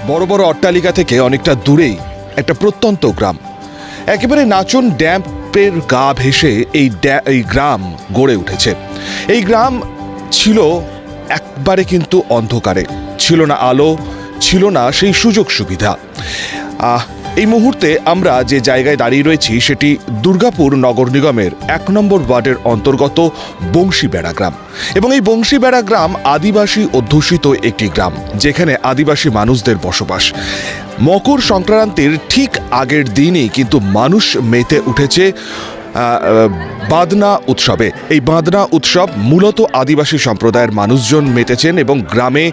বড় বড় অট্টালিকা থেকে অনেকটা দূরেই একটা প্রত্যন্ত গ্রাম, একেবারে নাচন ড্যাম্পের গা ভেসে এই গ্রাম গড়ে উঠেছে। এই গ্রাম ছিল একবারে কিন্তু অন্ধকারে, ছিল না আলো, ছিল না সেই সুযোগ সুবিধা। এই মুহূর্তে আমরা যে জায়গায় দাঁড়িয়ে রয়েছি সেটি দুর্গাপুর নগর নিগমের 1 নম্বর ওয়ার্ডের অন্তর্গত বংশীবেড়া গ্রাম। এবং এই বংশীবেড়া গ্রাম আদিবাসী অধ্যুষিত একটি গ্রাম, যেখানে আদিবাসী মানুষদের বসবাস। মকর সংক্রান্তির ঠিক আগের দিনই কিন্তু মানুষ মেতে উঠেছে বাদনা উৎসবে। এই বাদনা উৎসব মূলত আদিবাসী সম্প্রদায়ের মানুষজন মেতেছেন এবং গ্রামে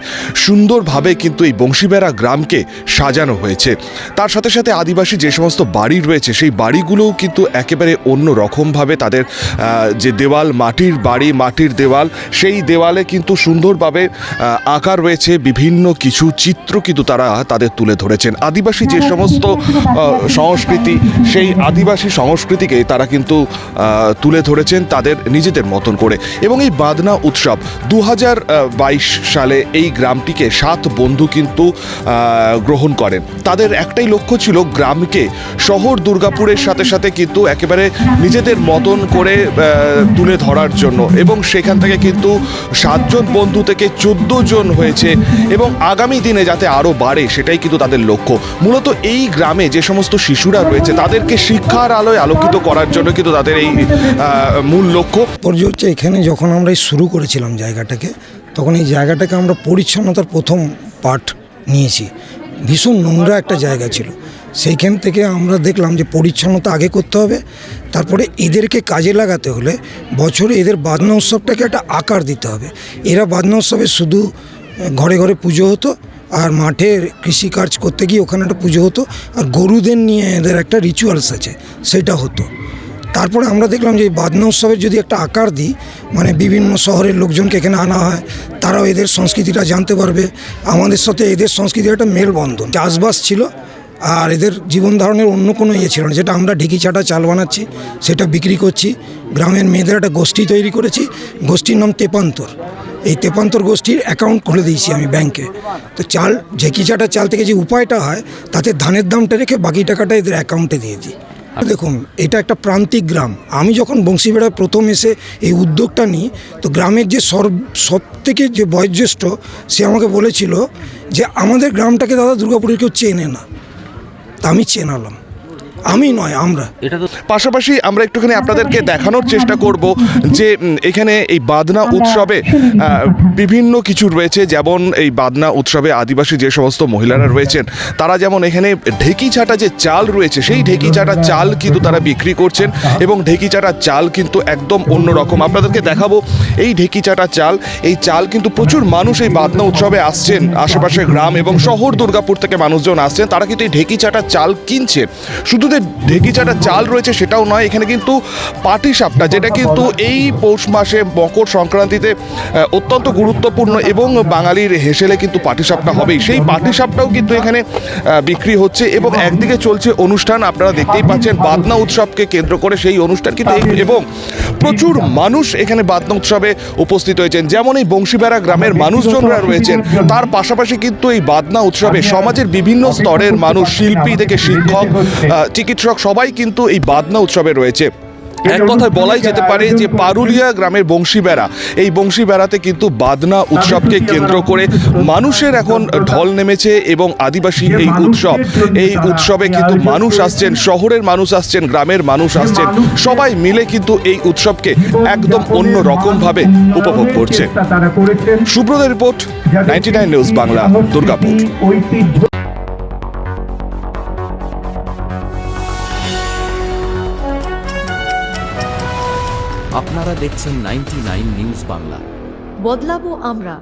সুন্দরভাবে কিন্তু এই বংশীবেড়া গ্রামকে সাজানো হয়েছে। তার সাথে সাথে আদিবাসী যে সমস্ত বাড়ি রয়েছে সেই বাড়িগুলোও কিন্তু একেবারে অন্য রকমভাবে তাদের যে দেওয়াল, মাটির বাড়ি, মাটির দেওয়াল, সেই দেওয়ালে কিন্তু সুন্দরভাবে আঁকা রয়েছে বিভিন্ন কিছু চিত্র কিন্তু তারা তাদের তুলে ধরেছেন। আদিবাসী যে সমস্ত সংস্কৃতি, সেই আদিবাসী সংস্কৃতিকে তারা কিন্তু তুলে ধরেছেন তাদের নিজেদের মতন করে। এবং এই বাদনা উৎসব 2022 সালে এই গ্রামটিকে 7 বন্ধু কিন্তু গ্রহণ করেন। তাদের একটাই লক্ষ্য ছিল গ্রামকে শহর দুর্গাপুরের সাথে সাথে কিন্তু একেবারে নিজেদের মতন করে তুলে ধরার জন্য। এবং সেখান থেকে কিন্তু 7 জন বন্ধু থেকে 14 জন হয়েছে এবং আগামী দিনে যাতে আরও বাড়ে সেটাই কিন্তু তাদের লক্ষ্য। মূলত এই গ্রামে যে সমস্ত শিশুরা রয়েছে তাদেরকে শিক্ষার আলোয় আলোকিত করার জন্য কিন্তু তাদের এই মূল লক্ষ্য। হচ্ছে এখানে যখন আমরা শুরু করেছিলাম জায়গাটাকে, তখন এই জায়গাটাকে আমরা পরিচ্ছন্নতার প্রথম পাঠ নিয়েছি। ভীষণ নোংরা একটা জায়গা ছিল, সেইখান থেকে আমরা দেখলাম যে পরিচ্ছন্নতা আগে করতে হবে, তারপরে এদেরকে কাজে লাগাতে হলে বছরে এদের বাদনা উৎসবটাকে একটা আকার দিতে হবে। এরা বাদনা উৎসবে শুধু ঘরে ঘরে পুজো হতো, আর মাঠে কৃষিকাজ করতে গিয়ে ওখানে একটা পুজো হতো, আর গরুদের নিয়ে এদের একটা রিচুয়ালস আছে সেটা হতো। তারপরে আমরা দেখলাম যে এই বাদনা উৎসবের যদি একটা আকার দিই, মানে বিভিন্ন শহরের লোকজনকে এখানে আনা হয়, তারাও এদের সংস্কৃতিটা জানতে পারবে, আমাদের সাথে এদের সংস্কৃতির একটা মেলবন্ধন। চাষবাস ছিল আর এদের জীবন ধারণের অন্য কোনো ইয়ে ছিল না, যেটা আমরা ঢেকি চাটা চাল বানাচ্ছি, সেটা বিক্রি করছি। গ্রামের মেয়েদের একটা গোষ্ঠী তৈরি করেছি, গোষ্ঠীর নাম তেপান্তর। এই তেপান্তর গোষ্ঠীর অ্যাকাউন্ট খুলে দিয়েছি আমি ব্যাংকে। তো চাল, ঢেকি চাটা চাল থেকে যে উপায়টা হয় তাতে ধানের দামটা রেখে বাকি টাকাটা এদের অ্যাকাউন্টে দিয়ে দিই। দেখুন, এটা একটা প্রান্তিক গ্রাম। আমি যখন বংশীবেড়ায় প্রথম এসে এই উদ্যোগটা নিই, তো গ্রামের যে সব থেকে যে বয়োজ্যেষ্ঠ, সে আমাকে বলেছিল যে আমাদের গ্রামটাকে দাদা দুর্গাপুরের কেউ চেনে না। তা আমি চেনালাম, আমি নয় আমরা। পাশাপাশি আমরা একটুখানি আপনাদেরকে দেখানোর চেষ্টা করব যে এখানে এই বাদনা উৎসবে বিভিন্ন কিছু রয়েছে। যেমন এই বাদনা উৎসবে আদিবাসী যে সমস্ত মহিলারা রয়েছেন তারা যেমন এখানে ঢেকি চাটা যে চাল রয়েছে সেই ঢেকি চাটা চাল কিন্তু তারা বিক্রি করছেন এবং ঢেকি চাটা চাল কিন্তু একদম অন্য রকম। আপনাদেরকে দেখাবো এই ঢেকি চাটা চাল, এই চাল কিন্তু প্রচুর মানুষ এই বাদনা উৎসবে আসছেন, আশেপাশের গ্রাম এবং শহর দুর্গাপুর থেকে মানুষজন আসছেন, তারা কিন্তু এই ঢেকি চাটা চাল কিনছেন। শুধু ঢেকি চাটা চাল রয়েছে সেটাও নয়, এখানে কিন্তু পাটিসাপটা, যেটা কিন্তু এই পৌষ মাসে মকর সংক্রান্তিতে অত্যন্ত গুরুত্বপূর্ণ এবং বাঙালির হেসেলে কিন্তু পাটিসাপটা হবেই, সেই পাটিসাপটাও কিন্তু এখানে বিক্রি হচ্ছে। এবং একদিকে চলছে অনুষ্ঠান, আপনারা দেখতেই পাচ্ছেন বাদনা উৎসবকে কেন্দ্র করে সেই অনুষ্ঠান কিন্তু, এবং প্রচুর মানুষ এখানে বাদনা উৎসবে উপস্থিত হয়েছেন। যেমন এই বংশীবেড়া গ্রামের মানুষজনরা রয়েছেন, তার পাশাপাশি কিন্তু এই বাদনা উৎসবে সমাজের বিভিন্ন স্তরের মানুষ, শিল্পী থেকে শিক্ষক, চিকিৎসক, সবাই কিন্তু এই বাদনা উৎসবে রয়েছে। এক কথায় বলাই যেতে পারে যে পারুলিয়া গ্রামের বংশীবেড়া, এই বংশীবেড়াতে কিন্তু বাদনা উৎসবকে কেন্দ্র করে মানুষের এখন ঢল নেমেছে। এবং আদিবাসী এই উৎসবে কিন্তু মানুষ আসছেন, শহরের মানুষ আসছেন, গ্রামের মানুষ আসছেন, সবাই মিলে কিন্তু এই উৎসবকে একদম অন্য রকমভাবে উপভোগ করছে। Subrata report, 99 news Bangla, Durgapur. আপনারা দেখছেন 99 নিউজ বাংলা। বদলাবো আমরা।